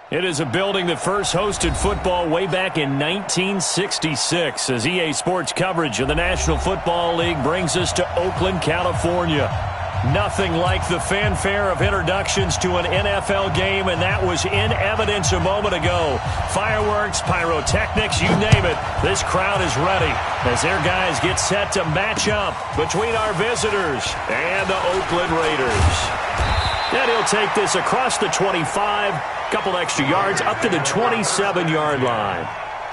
It is a building that first hosted football way back in 1966 as EA Sports coverage of the National Football League brings us to Oakland, California. Nothing like the fanfare of introductions to an NFL game, and that was in evidence a moment ago. Fireworks, pyrotechnics, you name it. This crowd is ready as their guys get set to match up between our visitors and the Oakland Raiders. And he'll take this across the 25, couple extra yards up to the 27-yard line.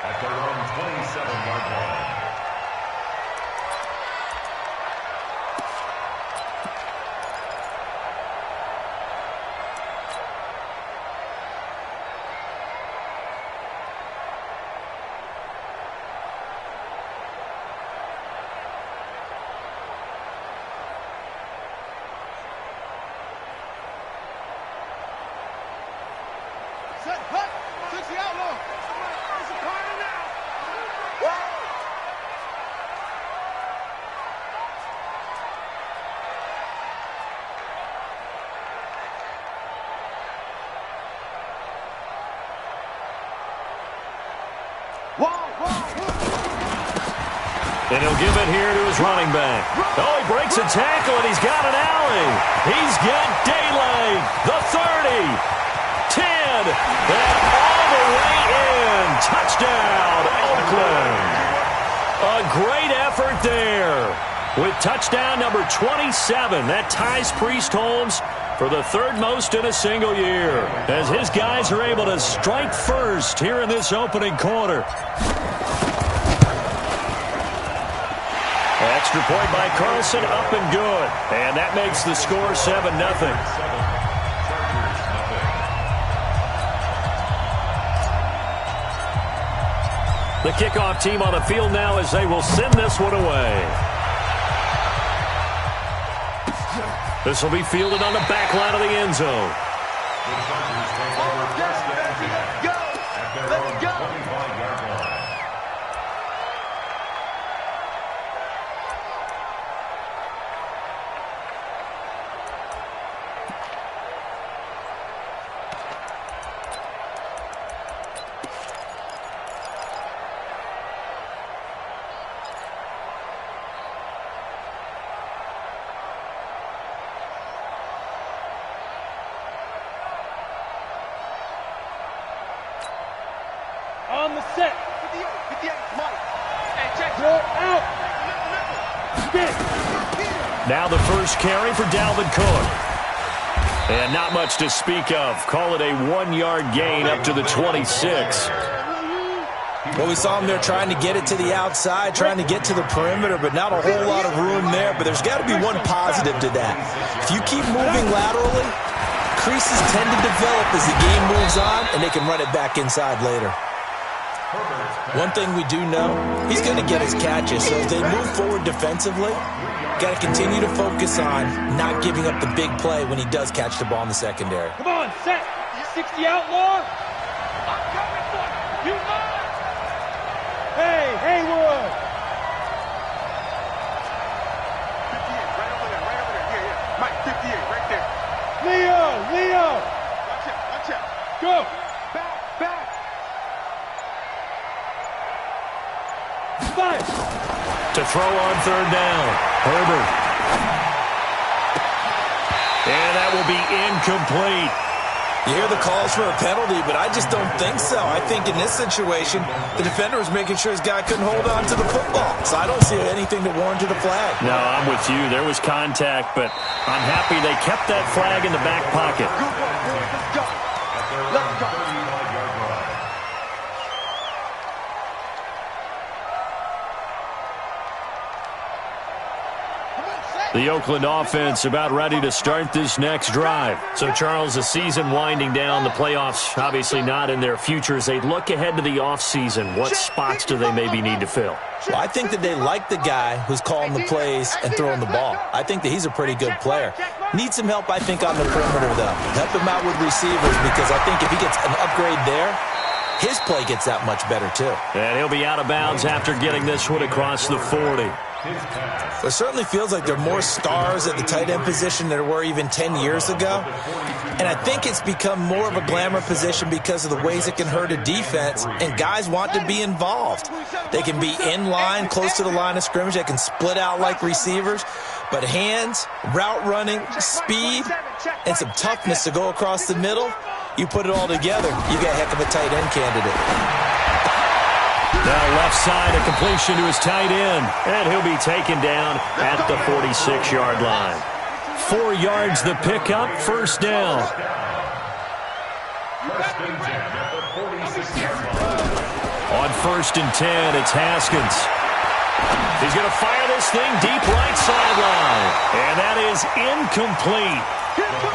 At their own 27-yard line. And he'll give it here to his running back. Oh, he breaks a tackle, and he's got an alley. He's got daylight. The 30, 10, and all the way in. Touchdown, Oakland. A great effort there. With touchdown number 27, that ties Priest Holmes for the third most in a single year, as his guys are able to strike first here in this opening quarter. Extra point by Carlson, up and good. And that makes the score 7-0. The kickoff team on the field now as they will send this one away. This will be fielded on the back line of the end zone. Let's go. On the set. Mike. Out. Now the first carry for Dalvin Cook. And not much to speak of. Call it a 1-yard gain up to the 26. Well, we saw him there trying to get it to the outside, trying to get to the perimeter, but not a whole lot of room there. But there's got to be one positive to that. If you keep moving laterally, creases tend to develop as the game moves on, and they can run it back inside later. One thing we do know, he's going to get his catches. So as they move forward defensively, got to continue to focus on not giving up the big play when he does catch the ball in the secondary. Come on, set. 60 outlaw. I'm coming for you. Hey, Haywood. 58, right over there. Yeah. Mike, 58, right there. Leo. Watch out. Go. Back. Five. To throw on third down. Herbert. And that will be incomplete. You hear the calls for a penalty, but I just don't think so. I think in this situation, the defender was making sure his guy couldn't hold on to the football. So I don't see anything to warrant a flag. No, I'm with you. There was contact, but I'm happy they kept that flag in the back pocket. Let's go. The Oakland offense about ready to start this next drive. So, Charles, the season winding down, the playoffs obviously not in their futures. They look ahead to the offseason. What spots do they maybe need to fill? Well, I think that they like the guy who's calling the plays and throwing the ball. I think that he's a pretty good player. Needs some help, I think, on the perimeter, though. Help him out with receivers because I think if he gets an upgrade there, his play gets that much better, too. And he'll be out of bounds after getting this one across the 40. It certainly feels like there are more stars at the tight end position than there were even 10 years ago. And I think it's become more of a glamour position because of the ways it can hurt a defense, and guys want to be involved. They can be in line, close to the line of scrimmage. They can split out like receivers. But hands, route running, speed, and some toughness to go across the middle, you put it all together, you got a heck of a tight end candidate. Now left side, a completion to his tight end, and he'll be taken down at the 46-yard line. 4 yards the pickup, first down. First and 10 at the 46-yard line. On 1st and 10, it's Haskins. He's going to fire this thing deep right sideline, and that is incomplete.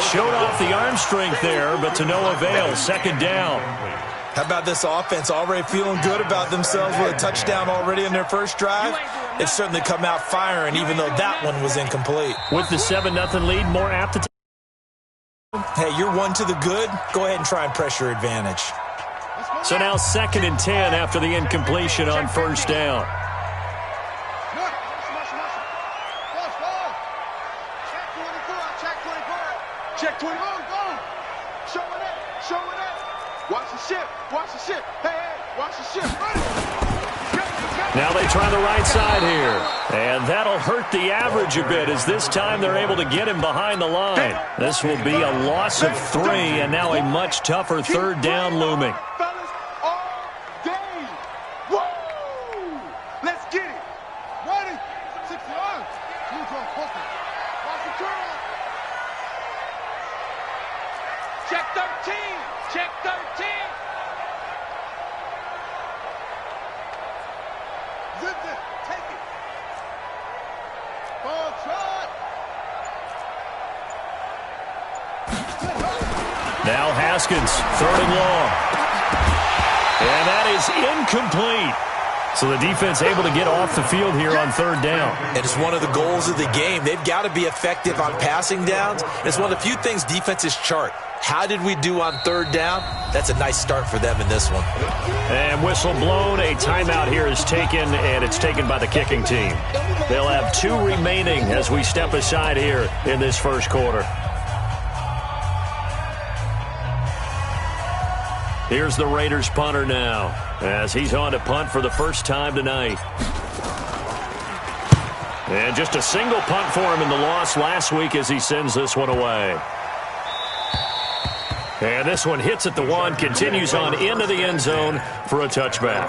Showed off the arm strength there, but to no avail. Second down. How about this offense already feeling good about themselves with a touchdown already in their first drive? They've certainly come out firing, even though that one was incomplete. With the 7-0 lead, more apt to Hey, you're one to the good. Go ahead and try and press your advantage. So now 2nd and 10 after the incompletion on first down. Check 20. Showing it. Watch the ship. Watch the ship. Hey, watch the ship. Now they try the right side here. And that'll hurt the average a bit as this time they're able to get him behind the line. This will be a loss of 3 and now a much tougher 3rd down looming. Fellas, all day. Woo! Let's get it. Ready? 6 yards. Watch the turn. Check 13. Check 13. Zip it. Take it. Ball shot. Now Haskins, 3rd and long. And that is incomplete. So the defense able to get off the field here on 3rd down. And it's one of the goals of the game. They've got to be effective on passing downs. It's one of the few things defenses chart. How did we do on 3rd down? That's a nice start for them in this one. And whistle blown. A timeout here is taken, and it's taken by the kicking team. They'll have 2 remaining as we step aside here in this first quarter. Here's the Raiders punter now as he's on to punt for the first time tonight. And just a single punt for him in the loss last week as he sends this one away. And this one hits at the 1, continues on into the end zone for a touchback.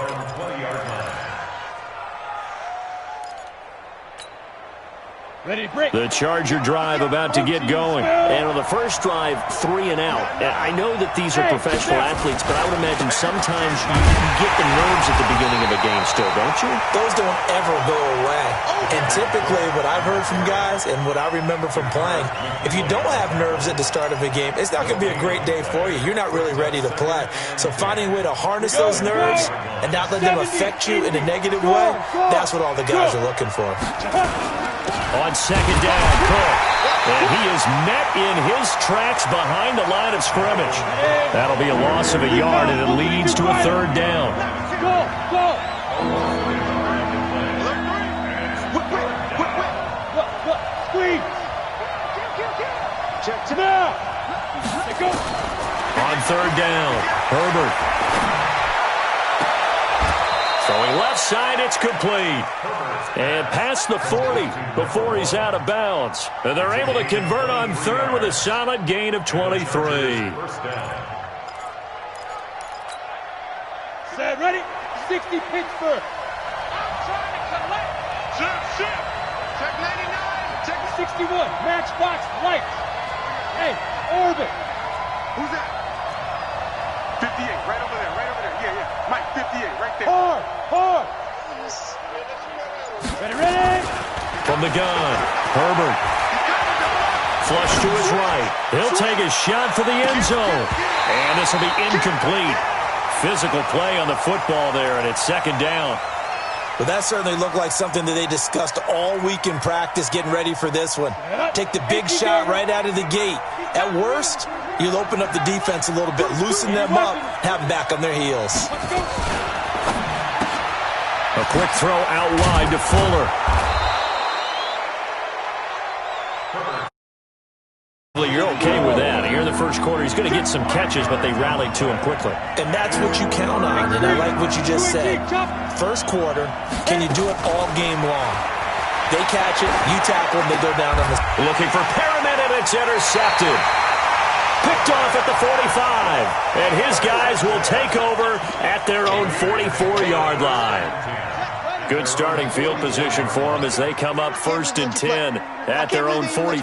Ready to break. The Charger drive about to get going. And on the first drive, 3 and out. I know that these are professional athletes, but I would imagine sometimes you get the nerves at the beginning of a game still, don't you? Those don't ever go away. And typically what I've heard from guys and what I remember from playing, if you don't have nerves at the start of a game, it's not going to be a great day for you. You're not really ready to play. So finding a way to harness those nerves and not let them affect you in a negative way, that's what all the guys are looking for. On 2nd down, Cook. And he is met in his tracks behind the line of scrimmage. That'll be a loss of a yard, and it leads to a 3rd down. Go. Squeeze. Check now. Go. On 3rd down, Herbert. Throwing left side, it's complete. And past the 40 before he's out of bounds. And they're able to convert on 3rd with a solid gain of 23. Set, ready? 60 Pittsburgh. I'm trying to collect. Chip. Check 99. Check 61. Matchbox lights. Hey, Orbit. Who's that? 58, right over there. Yeah. Mike, 58, right there. Hard. Ready? From the gun, Herbert. Flush to his right. He'll take a shot for the end zone. And this will be incomplete. Physical play on the football there, and it's 2nd down. But that certainly looked like something that they discussed all week in practice getting ready for this one. Take the big shot right out of the gate. At worst, you'll open up the defense a little bit, loosen them up, have them back on their heels. A quick throw out wide to Fuller. You're okay with that. Here in the first quarter, he's going to get some catches, but they rallied to him quickly. And that's what you count on, and I like what you just said. First quarter, can you do it all game long? They catch it, you tackle them, they go down on the... Looking for Perriman, and it's intercepted. Picked off at the 45. And his guys will take over at their own 44-yard line. Good starting field position for them as they come up 1st and 10 at their own 44.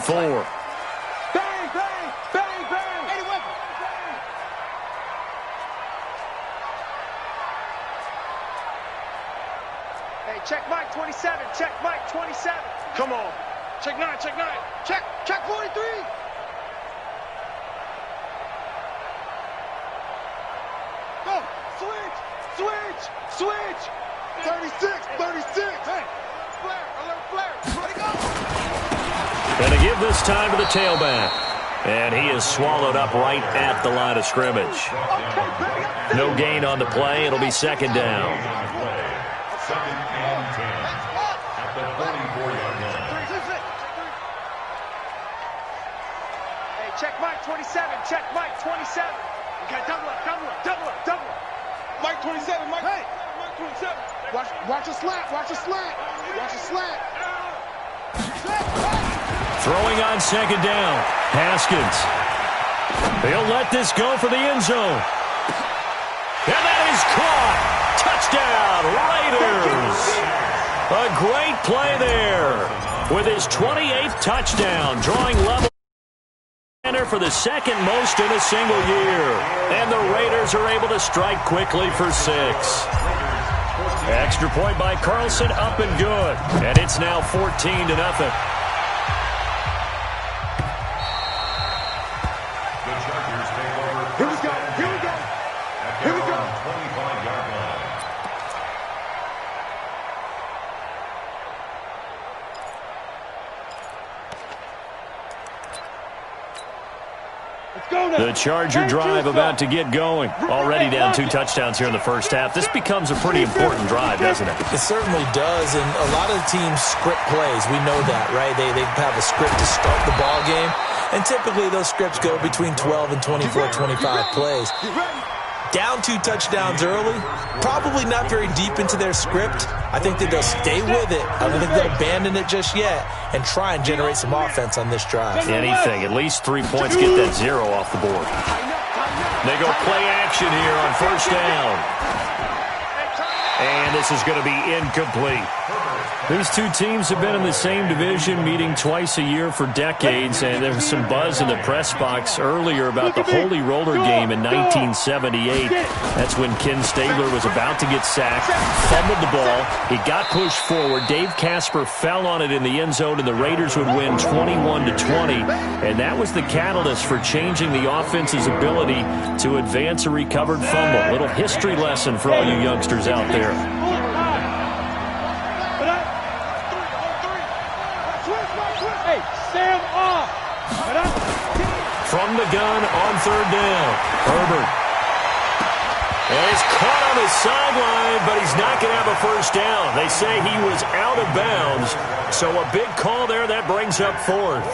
Bang, bang, bang, bang. Hey, check Mike 27. Check Mike 27. Come on. Check 9, check 9. Check 43. Go. Switch. 36. Hey, alert flare. Ready, go. Going to give this time to the tailback. And he is swallowed up right at the line of scrimmage. No gain on the play. It'll be 2nd down. 2nd and 10 at the 44-yard line. Hey, check Mike 27. Check Mike 27. Okay, double up. Mike 27, Mike. Hey, Mike 27. Watch a slant. Throwing on 2nd down. Haskins. He'll let this go for the end zone. And that is caught. Touchdown, Raiders. A great play there with his 28th touchdown, drawing level for the 2nd most in a single year. And the Raiders are able to strike quickly for 6. Extra point by Carlson, up and good. And it's now 14-0. The Chargers take over. Here we go. At their own 25-yard line. The Charger drive about to get going. Already down 2 touchdowns here in the first half. This becomes a pretty important drive, doesn't it? It certainly does, and a lot of the teams script plays. We know that, right? They have a script to start the ball game, and typically those scripts go between 12 and 24, 25 plays. Down 2 touchdowns early, probably not very deep into their script. I think that they'll stay with it. I don't think they'll abandon it just yet and try and generate some offense on this drive. Anything, at least 3 points, get that 0 off the board. They go play action here on 1st down. And this is going to be incomplete. These two teams have been in the same division, meeting twice a year for decades, and there was some buzz in the press box earlier about the Holy Roller game in 1978. That's when Ken Stabler was about to get sacked, fumbled the ball, he got pushed forward, Dave Casper fell on it in the end zone, and the Raiders would win 21-20, and that was the catalyst for changing the offense's ability to advance a recovered fumble. A little history lesson for all you youngsters out there. From the gun on 3rd down, Herbert. And he's caught on the sideline, but he's not going to have a 1st down. They say he was out of bounds, so a big call there that brings up 4th.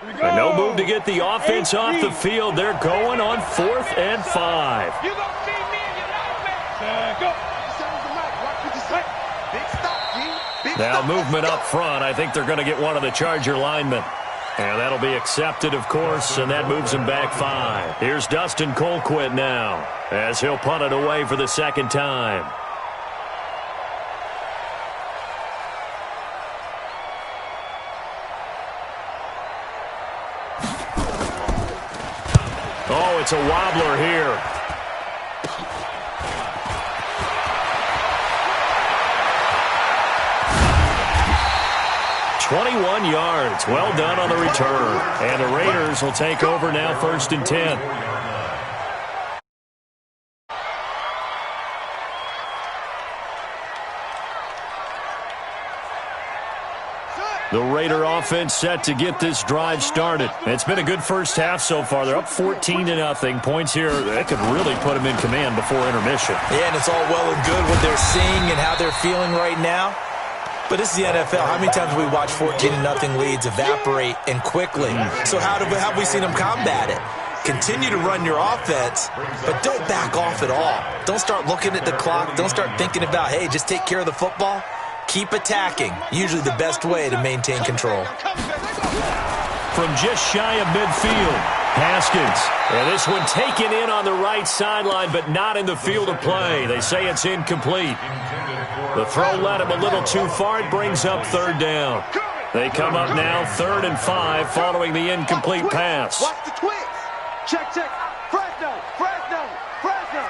And no move to get the offense off the field. They're going on 4th and 5. You gonna see me in your offense. Go. Now movement up front. I think they're going to get one of the Charger linemen. And that'll be accepted, of course, and that moves him back 5. Here's Dustin Colquitt now, as he'll punt it away for the second time. Oh, it's a wobbler here. 21 yards. Well done on the return. And the Raiders will take over now, 1st and 10. The Raider offense set to get this drive started. It's been a good first half so far. They're up 14-0. Points here that could really put them in command before intermission. Yeah, and it's all well and good what they're seeing and how they're feeling right now. But this is the NFL. How many times have we watched 14-0 leads evaporate and quickly? So how have we seen them combat it? Continue to run your offense, but don't back off at all. Don't start looking at the clock. Don't start thinking about, hey, just take care of the football. Keep attacking. Usually the best way to maintain control. From just shy of midfield, Haskins. And this one taken in on the right sideline, but not in the field of play. They say it's incomplete. The throw led him a little too far. It brings up 3rd down. They come up now 3rd and 5 following the incomplete pass. Watch the twist. Check, check. Fresno, Fresno, Fresno.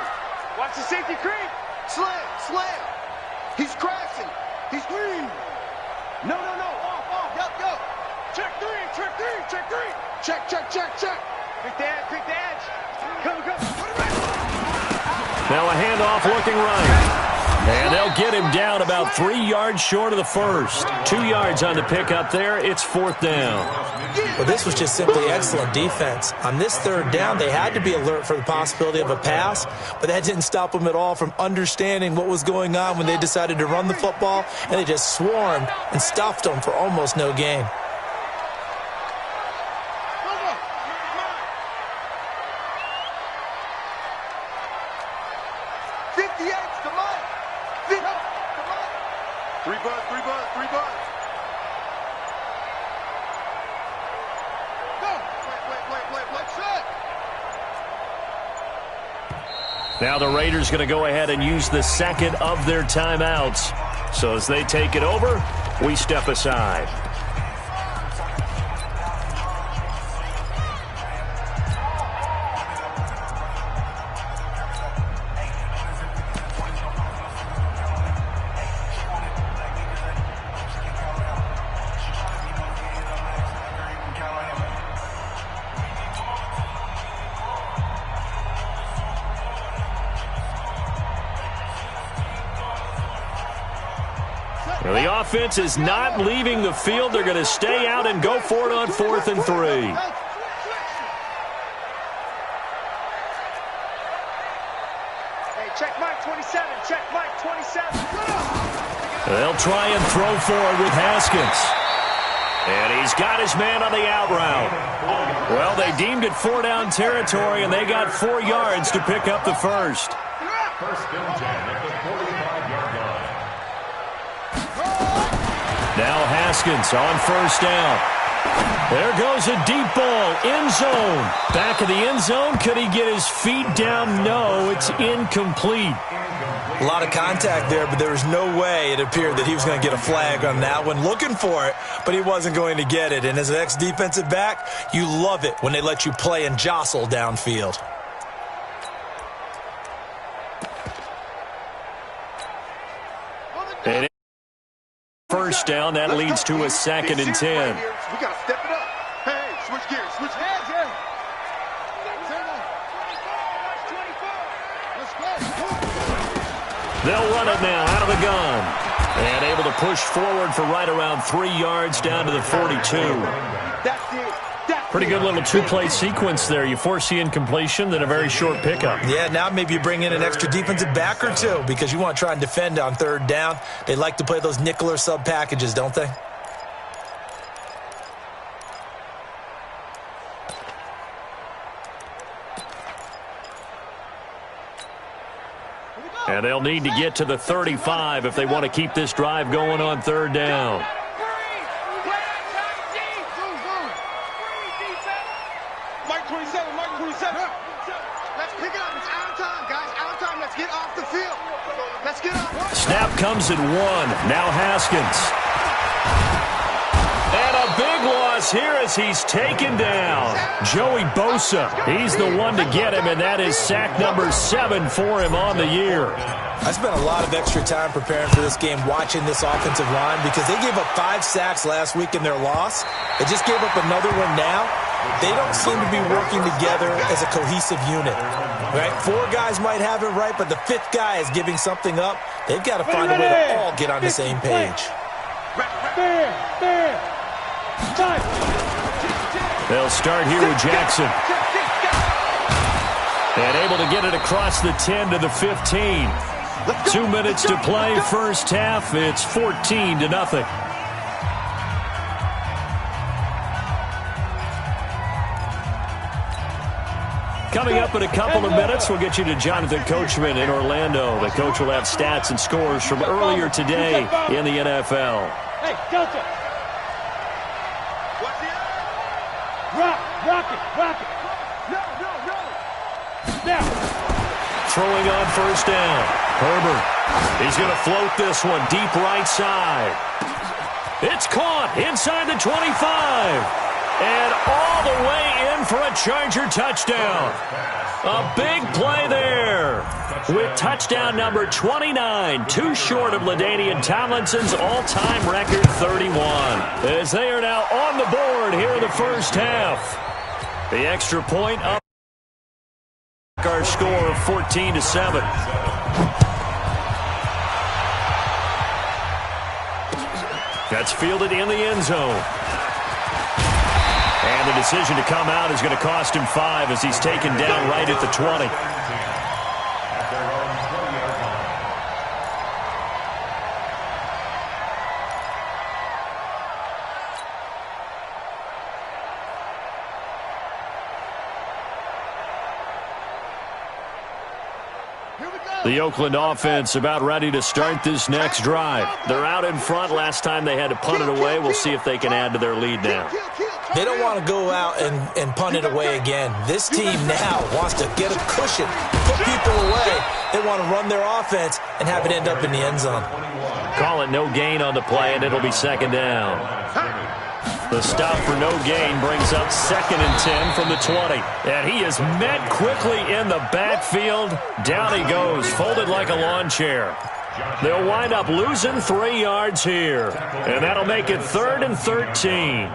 Watch the safety creep. Slam, slam. He's crashing. He's green. No, no, no. Off. Yup. Check 3, check 3, check 3. Check. Quick the edge. Come. Put it right. Now a handoff looking right. And they'll get him down about 3 yards short of the first. 2 yards on the pickup there. It's 4th down. Well, this was just simply excellent defense. On this 3rd down, they had to be alert for the possibility of a pass, but that didn't stop them at all from understanding what was going on when they decided to run the football, and they just swarmed and stuffed them for almost no gain. Three buzz. Now the Raiders going to go ahead and use the second of their timeouts. So as they take it over, we step aside. The offense is not leaving the field. They're going to stay out and go for it on 4th and 3. Hey, check Mike 27. Check Mike 27. They'll try and throw forward with Haskins. And he's got his man on the out route. Well, they deemed it 4-down territory, and they got 4 yards to pick up the first. First and 10 at the 45-yard line. Now Haskins on 1st down. There goes a deep ball, end zone. Back of the end zone. Could he get his feet down? No, it's incomplete. A lot of contact there, but there was no way it appeared that he was going to get a flag on that one. Looking for it, but he wasn't going to get it. And as an ex-defensive back, you love it when they let you play and jostle downfield. And first down, that leads to a 2nd and 10. We got to step it up. Hey, switch gears, switch gears. They'll run it now out of the gun. And able to push forward for right around 3 yards down to the 42. That's it. Pretty good little 2-play sequence there. You force the incompletion, then a very short pickup. Yeah, now maybe you bring in an extra defensive back or two because you want to try and defend on 3rd down. They like to play those nickel or sub packages, don't they? And they'll need to get to the 35 if they want to keep this drive going on 3rd down. Let's get off the field. Let's get off. Snap comes at 1. Now Haskins. And a big loss here as he's taken down. Joey Bosa, he's the one to get him, and that is sack number 7 for him on the year. I spent a lot of extra time preparing for this game watching this offensive line because they gave up 5 sacks last week in their loss. They just gave up another one now. They don't seem to be working together as a cohesive unit. Right? 4 guys might have it right, but the 5th guy is giving something up. They've got to find a way to all get on the same page. They'll start here with Jackson. And able to get it across the 10 to the 15. 2 minutes to play, first half. It's 14-0. Coming up in a couple of minutes, we'll get you to Jonathan Coachman in Orlando. The coach will have stats and scores from earlier today in the NFL. Hey, Delta. Rock it. No. Now. Throwing on first down. Herbert. He's going to float this one deep right side. It's caught inside the 25. And all the way in for a Charger touchdown. A big play there. With touchdown number 29, too short of LaDainian Tomlinson's all-time record 31. As they are now on the board here in the first half. The extra point up our score of 14-7. That's fielded in the end zone. And the decision to come out is going to cost him 5 as he's taken down right at the 20. The Oakland offense about ready to start this next drive. They're out in front. Last time they had to punt it away. We'll see if they can add to their lead now. They don't want to go out and punt it away again. This team now wants to get a cushion, put people away. They want to run their offense and have it end up in the end zone. Call it no gain on the play, and it'll be second down. The stop for no gain brings up 2nd and 10 from the 20. And he is met quickly in the backfield. Down he goes, folded like a lawn chair. They'll wind up losing 3 yards here. And that'll make it 3rd and 13.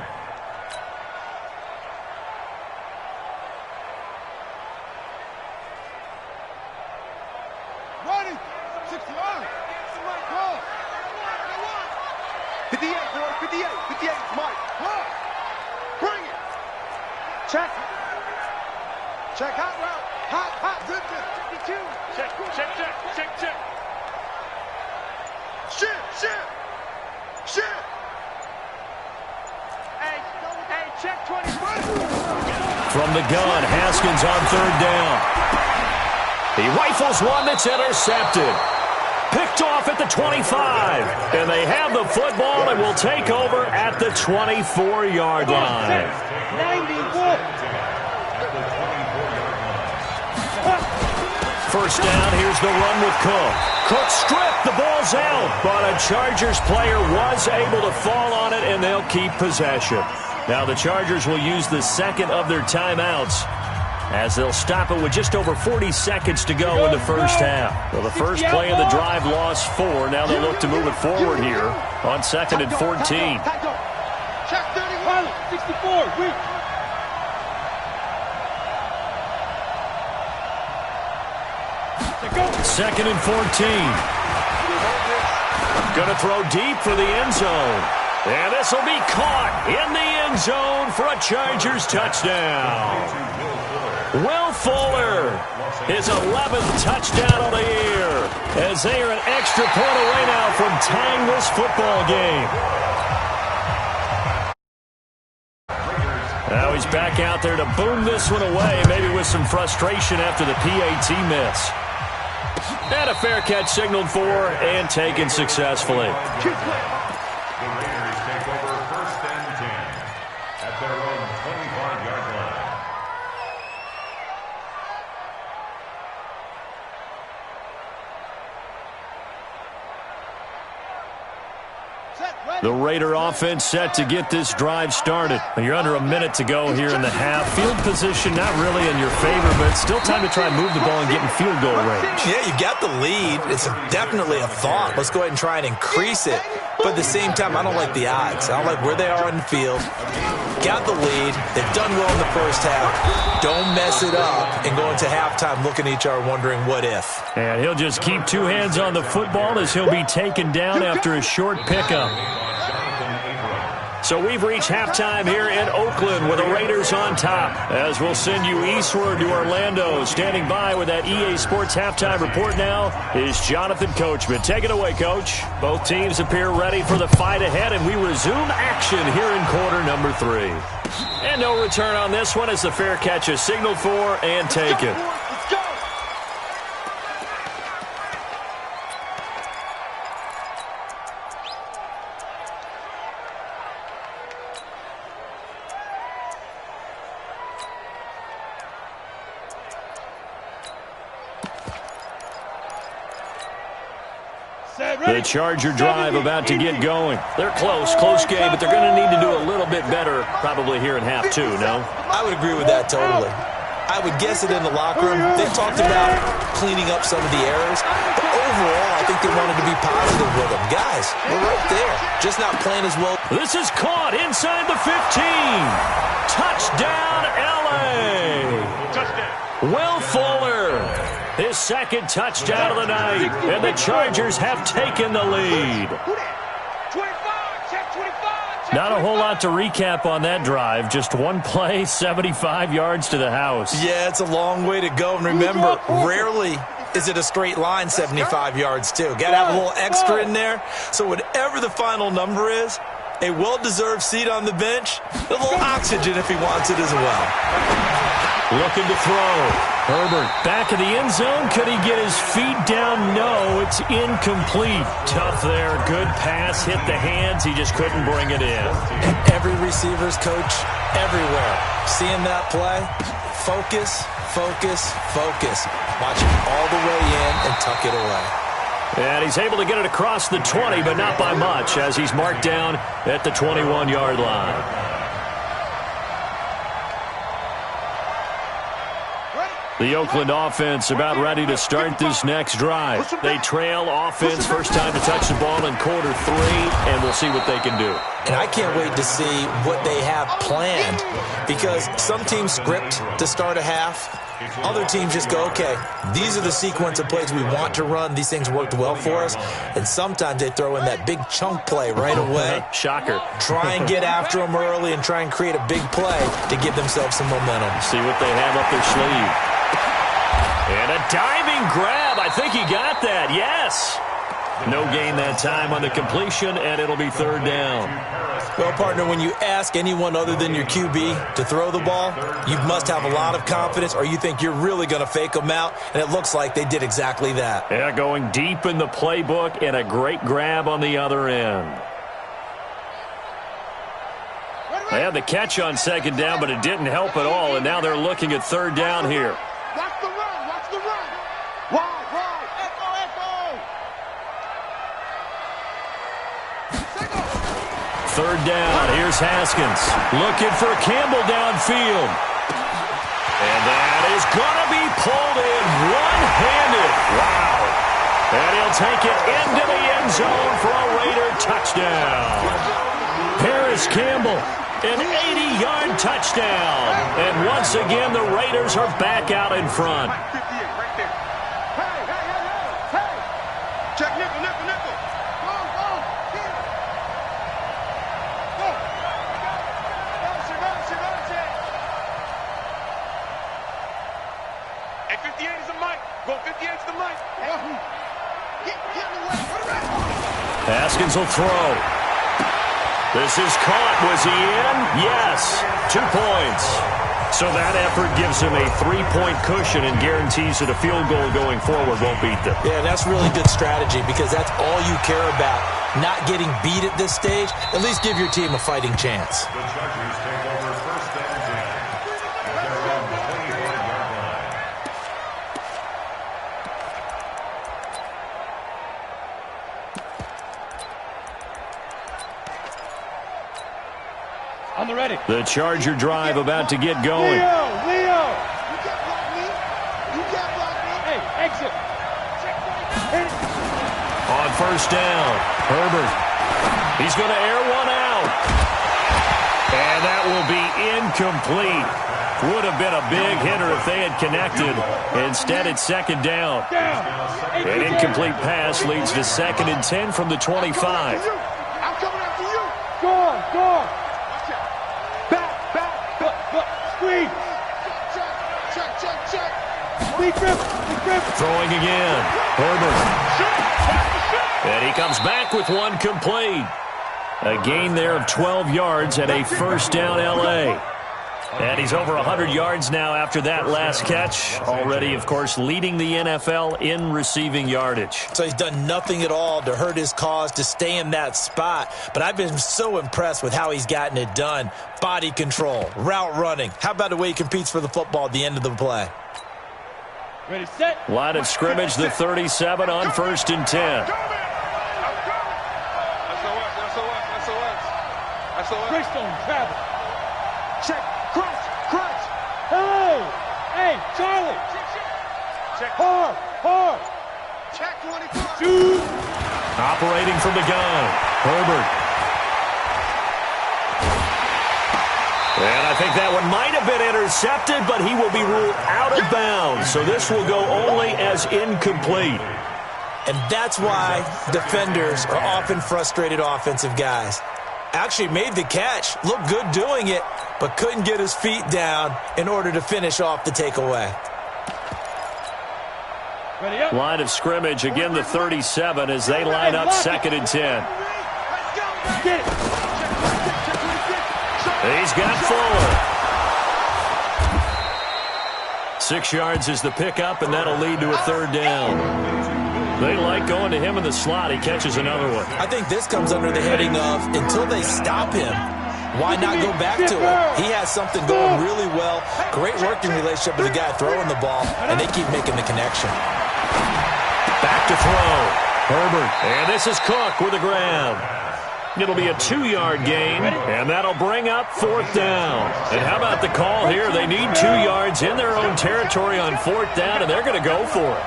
Ready. 60 yards. 58, boy. 58. 58. Mike. Bring it. Check. Hot route. Hot. Good. 52. Check. Shit. Hey, check 20. From the gun, Haskins on 3rd down. He rifles one that's intercepted. Picked off at the 25. And they have the football and will take over at the 24-yard line. 91. First down, here's the run with Cook. Cook stripped, the ball's out. But a Chargers player was able to fall on it, and they'll keep possession. Now the Chargers will use the second of their timeouts, as they'll stop it with just over 40 seconds to go in the first half. Well, the first play of the drive lost 4. Now they'll look to move it forward here on 2nd and 14. Check 31. 64. Weak. Second and 14. Going to throw deep for the end zone. And this will be caught in the end zone for a Chargers touchdown. Will Fuller, his 11th touchdown of the year, as they are an extra point away now from tying this football game. Now he's back out there to boom this one away, maybe with some frustration after the PAT miss. And a fair catch signaled for and taken successfully. The Raiders take over 1st and 10 at their own 25-yard line. The Raider offense set to get this drive started. You're under a minute to go here in the half. Field position not really in your favor, but still time to try and move the ball and get in field goal range. Yeah, you got the lead. It's definitely a thought. Let's go ahead and try and increase it. But at the same time, I don't like the odds. I don't like where they are on the field. Got the lead. They've done well in the first half. Don't mess it up and go into halftime looking at each other wondering what if. And he'll just keep two hands on the football as he'll be taken down after a short pickup. So we've reached halftime here in Oakland with the Raiders on top. As we'll send you eastward to Orlando. Standing by with that EA Sports halftime report now is Jonathan Coachman. Take it away, Coach. Both teams appear ready for the fight ahead, and we resume action here in quarter number 3. And no return on this one as the fair catch is signaled for and taken. The Charger drive about to get going. They're close game, but they're going to need to do a little bit better probably here in half 2, no? I would agree with that totally. I would guess it in the locker room. They talked about cleaning up some of the errors, but overall, I think they wanted to be positive with them. Guys, we're right there, just not playing as well. This is caught inside the 15. Touchdown, L.A. Touchdown. Will Fuller. His second touchdown of the night, and the Chargers have taken the lead. Not a whole lot to recap on that drive. Just one play, 75 yards to the house. Yeah, it's a long way to go. And remember, rarely is it a straight line 75 yards, too. Got to have a little extra in there. So whatever the final number is, a well-deserved seat on the bench, a little oxygen if he wants it as well. Looking to throw. Herbert back in the end zone. Could he get his feet down? No, it's incomplete. Tough there. Good pass. Hit the hands. He just couldn't bring it in. Every receiver's coach everywhere. Seeing that play, focus, focus, focus. Watch it all the way in and tuck it away. And he's able to get it across the 20, but not by much as he's marked down at the 21-yard line. The Oakland offense about ready to start this next drive. They trail offense, first time to touch the ball in quarter 3, and we'll see what they can do. And I can't wait to see what they have planned, because some teams script to start a half. Other teams just go, okay, these are the sequence of plays we want to run. These things worked well for us. And sometimes they throw in that big chunk play right away. Shocker. Try and get after them early and try and create a big play to give themselves some momentum. See what they have up their sleeve. And a diving grab. I think he got that. Yes. No gain that time on the completion, and it'll be third down. Well, partner, when you ask anyone other than your QB to throw the ball, you must have a lot of confidence, or you think you're really going to fake them out, and it looks like they did exactly that. Yeah, going deep in the playbook, and a great grab on the other end. They had the catch on second down, but it didn't help at all, and now they're looking at third down here. Watch the run. Watch the run. Wide. Echo. Third down. Here's Haskins. Looking for Campbell downfield. And that is going to be pulled in one-handed. Wow. And he'll take it into the end zone for a Raider touchdown. Harris Campbell. An 80-yard touchdown. And once again, the Raiders are back out in front. Hey. Check nickel. Go. Hey, 58 is the mic. Go 58 is the mic. Get in the way. Haskins will throw. This is caught. Was he in? Yes. 2 points. So that effort gives him a 3-point cushion and guarantees that a field goal going forward won't beat them. Yeah, that's really good strategy because that's all you care about. Not getting beat at this stage. At least give your team a fighting chance. The Chargers take over first and 10 at their own 25-yard line. On the ready. The Charger drive about to get going. Leo! You can't block me. You can't block me. Hey, exit. Hit it. On first down, Herbert. He's going to air one out. And that will be incomplete. Would have been a big hitter if they had connected. Instead, it's second down. An incomplete pass leads to 2nd and 10 from the 25. I'm coming after you. Go on. Back. Squeeze. Check. Big grip. Throwing again. Herbert. And he comes back with one complete. A gain there of 12 yards and a first down L.A. And he's over 100 yards now after that last catch. Already, of course, leading the NFL in receiving yardage. So he's done nothing at all to hurt his cause to stay in that spot. But I've been so impressed with how he's gotten it done. Body control, route running. How about the way he competes for the football at the end of the play? Ready, set. Line of scrimmage, the 37 on 1st and 10. Greystone, travel. Check. Crunch. Hey, Charlie. Check. Hard. Check 24. Shoot. Operating from the gun, Herbert. And I think that one might have been intercepted, but he will be ruled out of bounds. So this will go only as incomplete. And that's why defenders are often frustrated offensive guys. Actually made the catch, looked good doing it, but couldn't get his feet down in order to finish off the takeaway. Line of scrimmage, again the 37 as they line up 2nd and 10. He's got Fuller. 6 yards is the pickup, and that'll lead to a 3rd down. They like going to him in the slot. He catches another one. I think this comes under the heading of until they stop him, why not go back to him? He has something going really well. Great working relationship with the guy throwing the ball, and they keep making the connection. Back to throw. Herbert. And this is Cook with a grab. It'll be a 2-yard gain, and that'll bring up 4th down. And how about the call here? They need 2 yards in their own territory on 4th down, and they're going to go for it.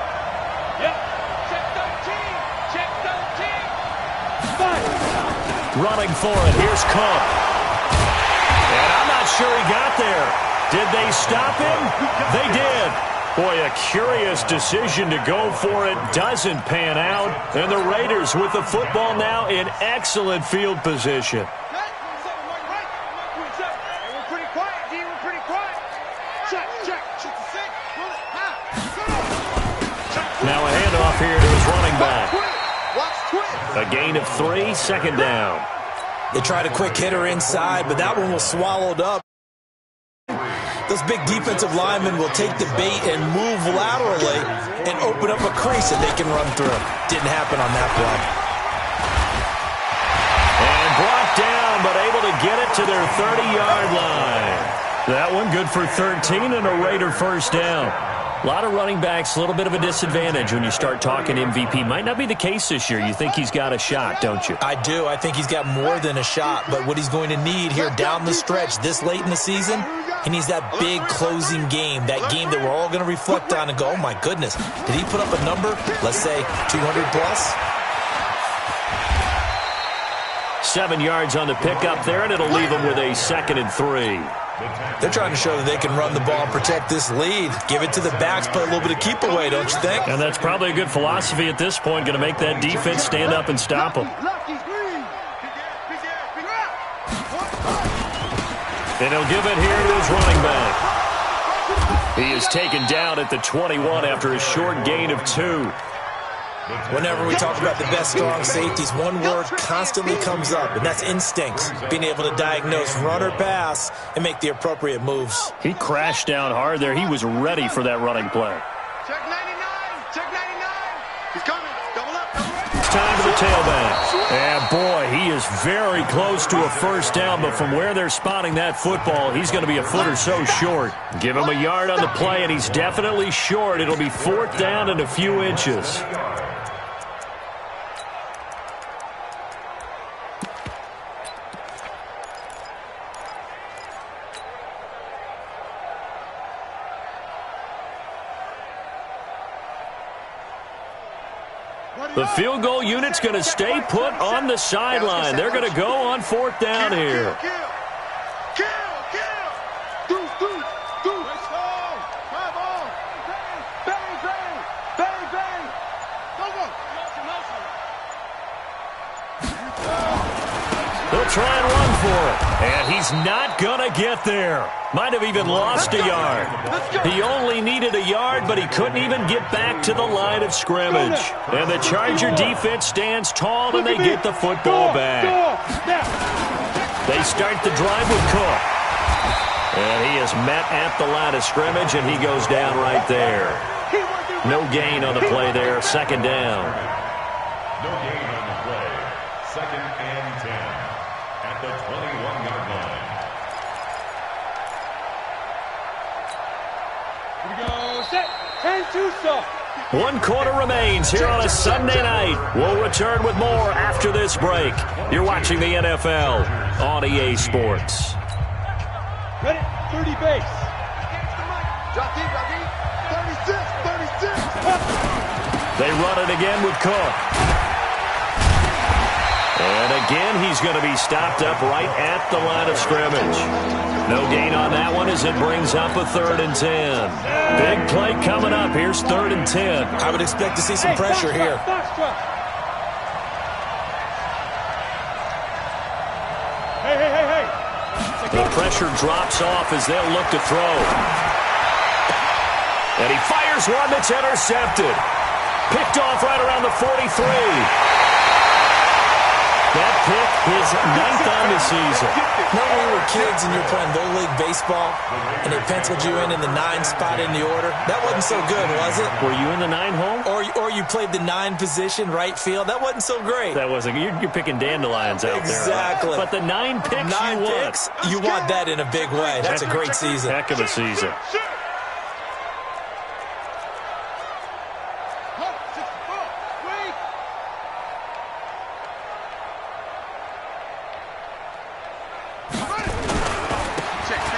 Running for it. Here's Cook. And I'm not sure he got there. Did they stop him? They did. Boy, a curious decision to go for it. Doesn't pan out. And the Raiders with the football now in excellent field position. We're pretty quiet, D. We're pretty quiet. Check. Now a handoff here to his running back. Watch twist. A gain of 3, 2nd down. They tried a quick hitter inside, but that one was swallowed up. Those big defensive linemen will take the bait and move laterally and open up a crease that they can run through. Didn't happen on that play. And brought down, but able to get it to their 30-yard line. That one good for 13 and a Raider first down. A lot of running backs, a little bit of a disadvantage when you start talking MVP. Might not be the case this year. You think he's got a shot, don't you? I do. I think he's got more than a shot. But what he's going to need here down the stretch this late in the season, he needs that big closing game, that game that we're all going to reflect on and go, oh, my goodness, did he put up a number, let's say 200 plus? 7 yards on the pickup there, and it'll leave him with a 2nd and 3. They're trying to show that they can run the ball and protect this lead. Give it to the backs, play a little bit of keep away, don't you think? And that's probably a good philosophy at this point, going to make that defense stand up and stop them. And he'll give it here to his running back. He is taken down at the 21 after a short gain of 2. Whenever we talk about the best strong safeties, one word constantly comes up, and that's instincts. Being able to diagnose run or pass and make the appropriate moves. He crashed down hard there. He was ready for that running play. Check 99. Check 99. He's coming. Double up. It's time for the tailback. And boy, he is very close to a first down, but from where they're spotting that football, he's going to be a foot or so short. Give him a yard on the play, and he's definitely short. It'll be 4th down and a few inches. The field goal unit's going to stay put on the sideline. They're going to go on 4th down here. He'll try and run for it. And he's not going to get there. Might have even lost a yard. He only needed a yard, but he couldn't even get back to the line of scrimmage. And the Charger defense stands tall, and they get the football back. They start the drive with Cook. And he is met at the line of scrimmage, and he goes down right there. No gain on the play there. 2nd down. No gain on the play. 2nd and 10 at the 21-yard line. Here we go. Set. 10-2 stop. 1 quarter remains here on a Sunday night. We'll return with more after this break. You're watching the NFL on EA Sports. Ready? 30 base. Drop deep, 36. They run it again with Cook. And again, he's going to be stopped up right at the line of scrimmage. No gain on that one as it brings up a 3rd and 10. Big play coming up. Here's 3rd and 10. I would expect to see some pressure here. Hey. The pressure drops off as they'll look to throw. And he fires one that's intercepted. Picked off right around the 43. That pick is 9th on the season. Now when we were kids and you were playing Little League baseball and they penciled you in the 9 spot in the order, that wasn't so good, was it? Were you in the 9 hole? Or you played the 9 position, right field. That wasn't so great. That wasn't. You're picking dandelions out there. Exactly. But the 9 picks you want that in a big way. That's a great season. Heck of a season.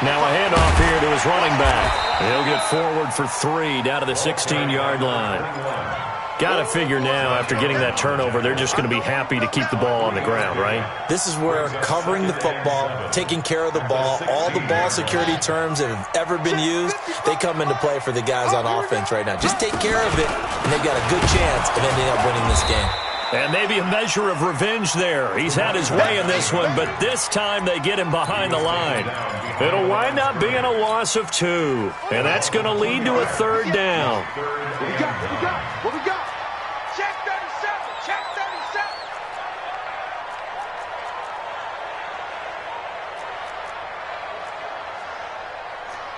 Now a handoff here to his running back. He'll get forward for 3 down to the 16-yard line. Got to figure now, after getting that turnover, they're just going to be happy to keep the ball on the ground, right? This is where covering the football, taking care of the ball, all the ball security terms that have ever been used, they come into play for the guys on offense right now. Just take care of it, and they've got a good chance of ending up winning this game. And maybe a measure of revenge there. He's had his way in this one, but this time they get him behind the line. It'll wind up being a loss of 2, and that's going to lead to a 3rd down. What we got? Check 37.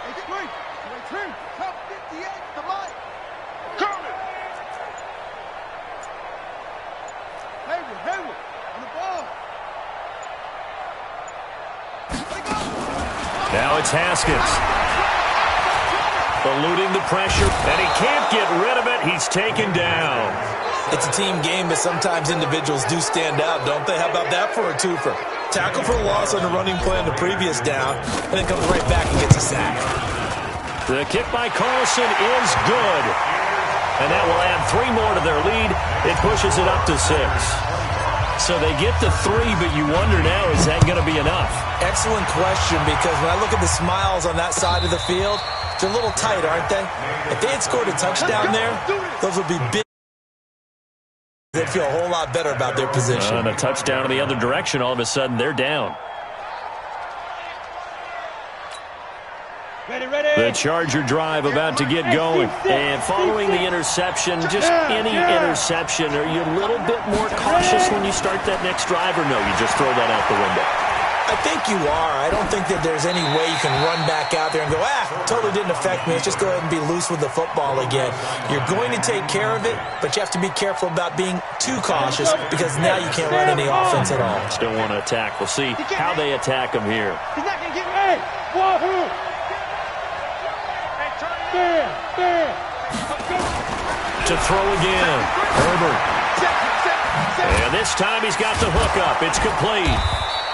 Hey, Trim. Top 58 to Mike. Coming. Hayward, on the ball. Now it's Haskins. Eluding the pressure, and he can't get rid of it. He's taken down. It's a team game, but sometimes individuals do stand out, don't they? How about that for a twofer? Tackle for loss on the running play on the previous down, and then comes right back and gets a sack. The kick by Carlson is good. And that will add 3 more to their lead. It pushes it up to 6. So they get to 3, but you wonder now, is that going to be enough? Excellent question, because when I look at the smiles on that side of the field, they're a little tight, aren't they? If they had scored a touchdown there, those would be big. They'd feel a whole lot better about their position. And a touchdown in the other direction, all of a sudden they're down. Ready. The Charger drive about to get going. And following the interception, just any interception, are you a little bit more cautious when you start that next drive, or no, you just throw that out the window? I think you are. I don't think that there's any way you can run back out there and go, totally didn't affect me. Let's just go ahead and be loose with the football again. You're going to take care of it, but you have to be careful about being too cautious, because now you can't run any offense at all. Still want to attack. We'll see how they attack him here. He's not going to get me. Wahoo! Bam! To throw again. Herbert. And this time he's got the hook up. It's complete.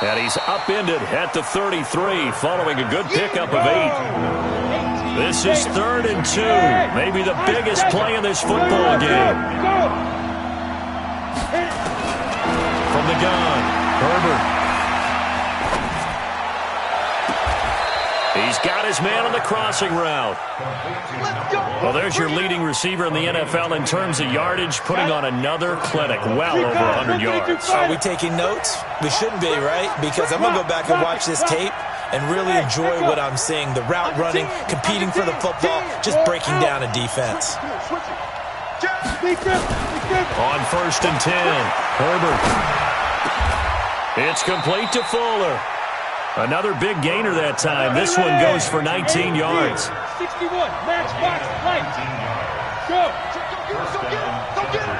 And he's upended at the 33 following a good pickup of 8. This is 3rd and 2. Maybe the biggest play in this football game. From the gun, Herbert. He's got his man on the crossing route. Well, there's your leading receiver in the NFL in terms of yardage, putting on another clinic, well over 100 yards. Are we taking notes? We shouldn't be, right? Because I'm going to go back and watch this tape and really enjoy what I'm seeing. The route running, competing for the football, just breaking down a defense. On 1st and 10, Herbert. It's complete to Fuller. Another big gainer that time. This one goes for 19 yards. 61, matchbox, right. Go. Go get it.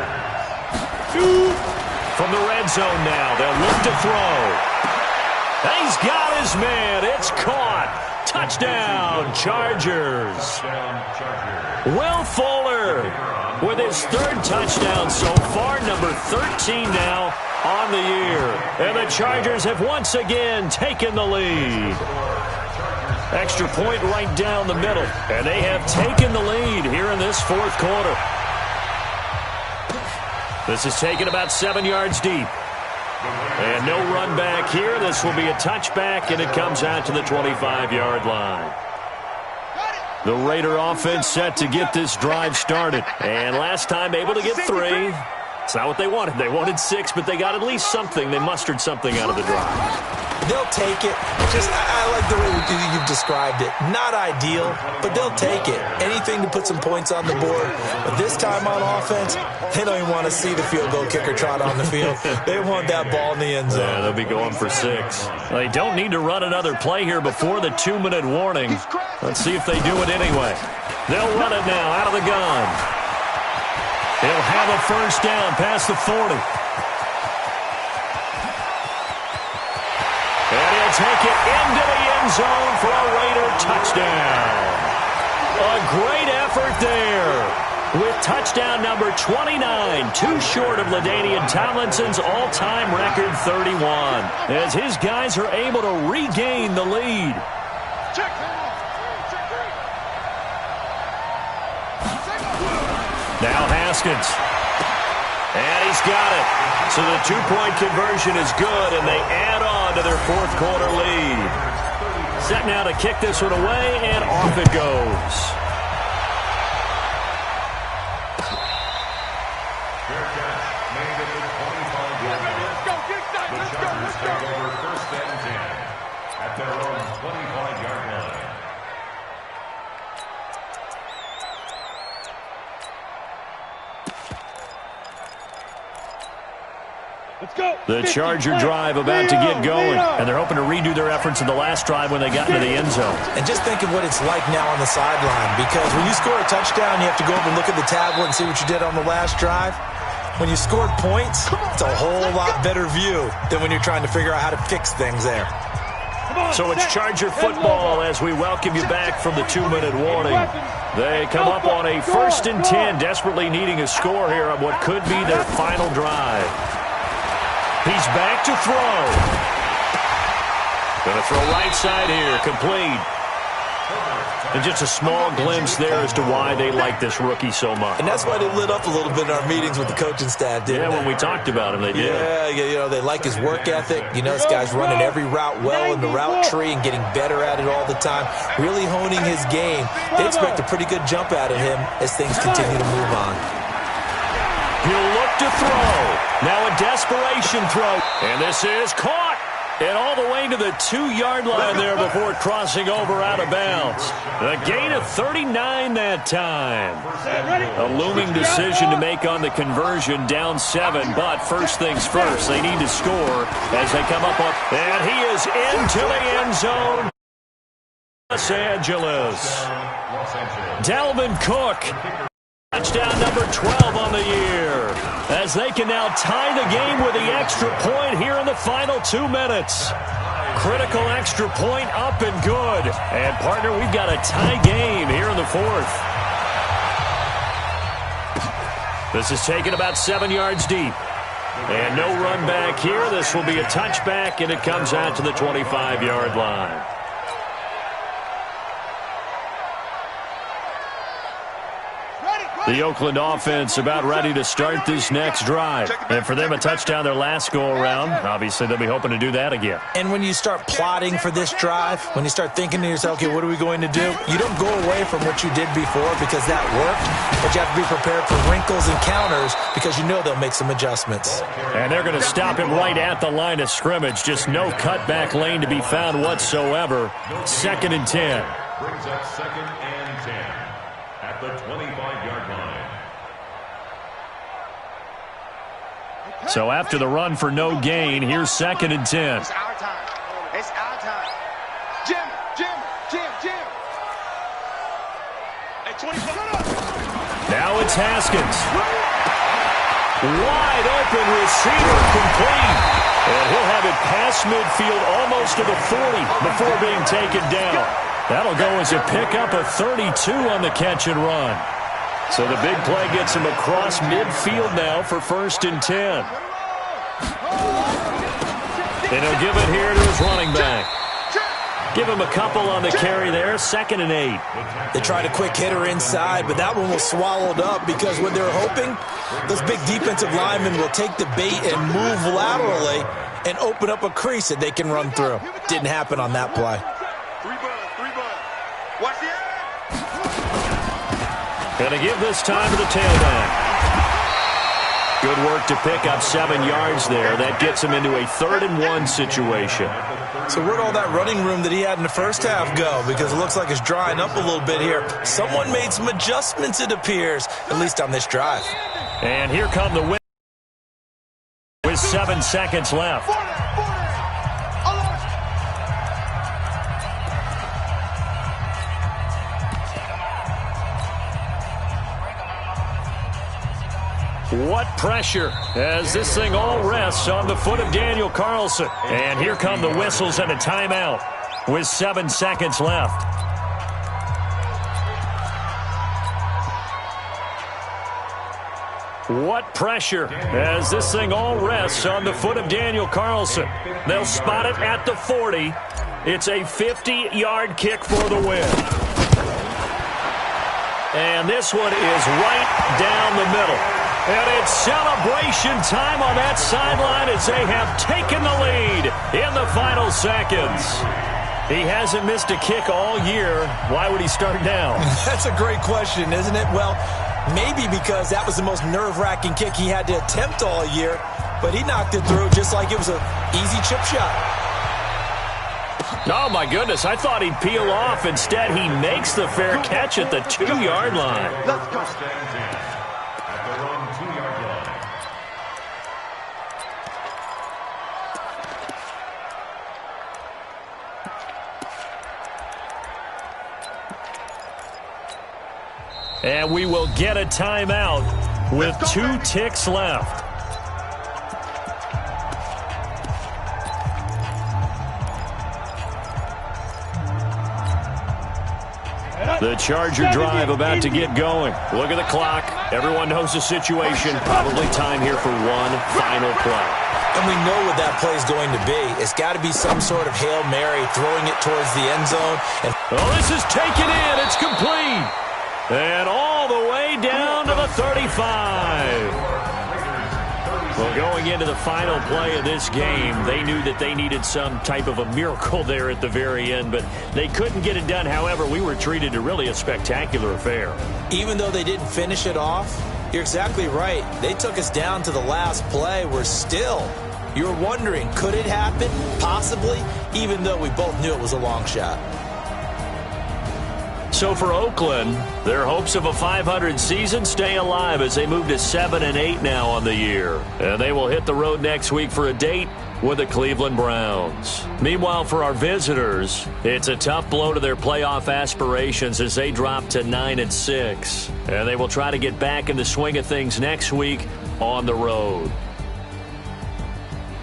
From the red zone now, they'll look to throw. He's got his man. It's caught. Touchdown, Chargers. Will Fuller with his 3rd touchdown so far, number 13 now on the year. And the Chargers have once again taken the lead. Extra point right down the middle. And they have taken the lead here in this 4th quarter. This is taken about 7 yards deep. And no run back here. This will be a touchback, and it comes out to the 25-yard line. The Raider offense set to get this drive started. And last time able to get 3. It's not what they wanted. They wanted 6, but they got at least something. They mustered something out of the drive. They'll take it. I like the way you've described it. Not ideal, but they'll take it. Anything to put some points on the board. But this time on offense, they don't even want to see the field goal kicker trot on the field. They want that ball in the end zone. Yeah, they'll be going for 6. They don't need to run another play here before the 2-minute warning. Let's see if they do it anyway. They'll run it now out of the gun. He'll have a 1st down past the 40. And he'll take it into the end zone for a Raider touchdown. A great effort there with touchdown number 29, too short of LaDainian Tomlinson's all-time record 31, as his guys are able to regain the lead. Now Haskins. And he's got it. So the 2-point conversion is good, and they add on to their 4th quarter lead. Set now to kick this one away, and off it goes. Chargers take over 1st and 10 at their own 25-yard line. The Charger drive about to get going, and they're hoping to redo their efforts in the last drive when they got into the end zone. And just think of what it's like now on the sideline, because when you score a touchdown, you have to go over and look at the tablet and see what you did on the last drive. When you scored points, it's a whole lot better view than when you're trying to figure out how to fix things there. So it's Charger football as we welcome you back from the 2-minute warning. They come up on a 1st and 10, desperately needing a score here on what could be their final drive. He's back to throw. Going to throw right side here, complete. And just a small glimpse there as to why they like this rookie so much. And that's why they lit up a little bit in our meetings with the coaching staff, didn't they? When we talked about him, they did. Yeah, they like his work ethic. You know, this guy's running every route well in the route tree and getting better at it all the time, really honing his game. They expect a pretty good jump out of him as things continue to move on. He'll look to throw. Now a desperation throw. And this is caught. And all the way to the 2-yard line there before crossing over out of bounds. A gain of 39 that time. A looming decision to make on the conversion, down 7. But first things first, they need to score as they come up on. And he is into the end zone. Los Angeles. Dalvin Cook. Touchdown number 12 on the year, as they can now tie the game with the extra point here in the final 2 minutes. Critical extra point up and good. And, partner, we've got a tie game here in the 4th. This is taken about 7 yards deep. And no run back here. This will be a touchback, and it comes out to the 25-yard line. Ready, The Oakland offense about ready to start this next drive. And for them, a touchdown their last go-around. Obviously, they'll be hoping to do that again. And when you start plotting for this drive, when you start thinking to yourself, okay, what are we going to do? You don't go away from what you did before because that worked, but you have to be prepared for wrinkles and counters because you know they'll make some adjustments. And they're going to stop him right at the line of scrimmage. Just no cutback lane to be found whatsoever. 2nd and 10. Brings up 2nd and 10 at the 25-yard line. So after the run for no gain, here's 2nd and 10. It's our time. It's our time. Jim. Hey, 25. Now it's Haskins. Wide open receiver complete. And he'll have it past midfield almost to the 40 before being taken down. That'll go as a pickup of 32 on the catch and run. So the big play gets him across midfield now for 1st and 10. And he'll give it here to his running back. Give him a couple on the carry there, 2nd and 8. They tried a quick hitter inside, but that one was swallowed up because what they're hoping, those big defensive linemen will take the bait and move laterally and open up a crease that they can run through. Didn't happen on that play. 3 bud. Watch the end. Gonna give this time to the tailback. Good work to pick up 7 yards there. That gets him into a 3rd and 1 situation. So where'd all that running room that he had in the first half go? Because it looks like it's drying up a little bit here. Someone made some adjustments, it appears, at least on this drive. And here come the win with 7 seconds left. What pressure as this thing all rests on the foot of Daniel Carlson. And here come the whistles and a timeout with 7 seconds left. What pressure as this thing all rests on the foot of Daniel Carlson. They'll spot it at the 40. It's a 50-yard kick for the win. And this one is right down the middle. And it's celebration time on that sideline as they have taken the lead in the final seconds. He hasn't missed a kick all year. Why would he start now? That's a great question, isn't it? Well, maybe because that was the most nerve-wracking kick he had to attempt all year, but he knocked it through just like it was an easy chip shot. Oh, my goodness. I thought he'd peel off. Instead, he makes the fair catch at the 2-yard line. Let's go. At their own 2-yard line. And we will get a timeout with 2 ticks left. The Charger drive about to get going. Look at the clock. Everyone knows the situation. Probably time here for one final play. And we know what that play is going to be. It's got to be some sort of Hail Mary, throwing it towards the end zone. And oh, this is taken in. It's complete. And all the way down to the 35. Well, going into the final play of this game, they knew that they needed some type of a miracle there at the very end, but they couldn't get it done. However, we were treated to really a spectacular affair. Even though they didn't finish it off, you're exactly right. They took us down to the last play. We're still, you're wondering, could it happen? Possibly, even though we both knew it was a long shot. So for Oakland, their hopes of a 500 season stay alive as they move to 7-8 now on the year. And they will hit the road next week for a date with the Cleveland Browns. Meanwhile, for our visitors, it's a tough blow to their playoff aspirations as they drop to 9-6. And they will try to get back in the swing of things next week on the road.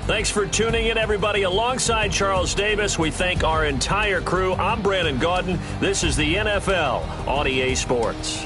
Thanks for tuning in, everybody. Alongside Charles Davis, we thank our entire crew. I'm Brandon Gaudin. This is the NFL on EA Sports.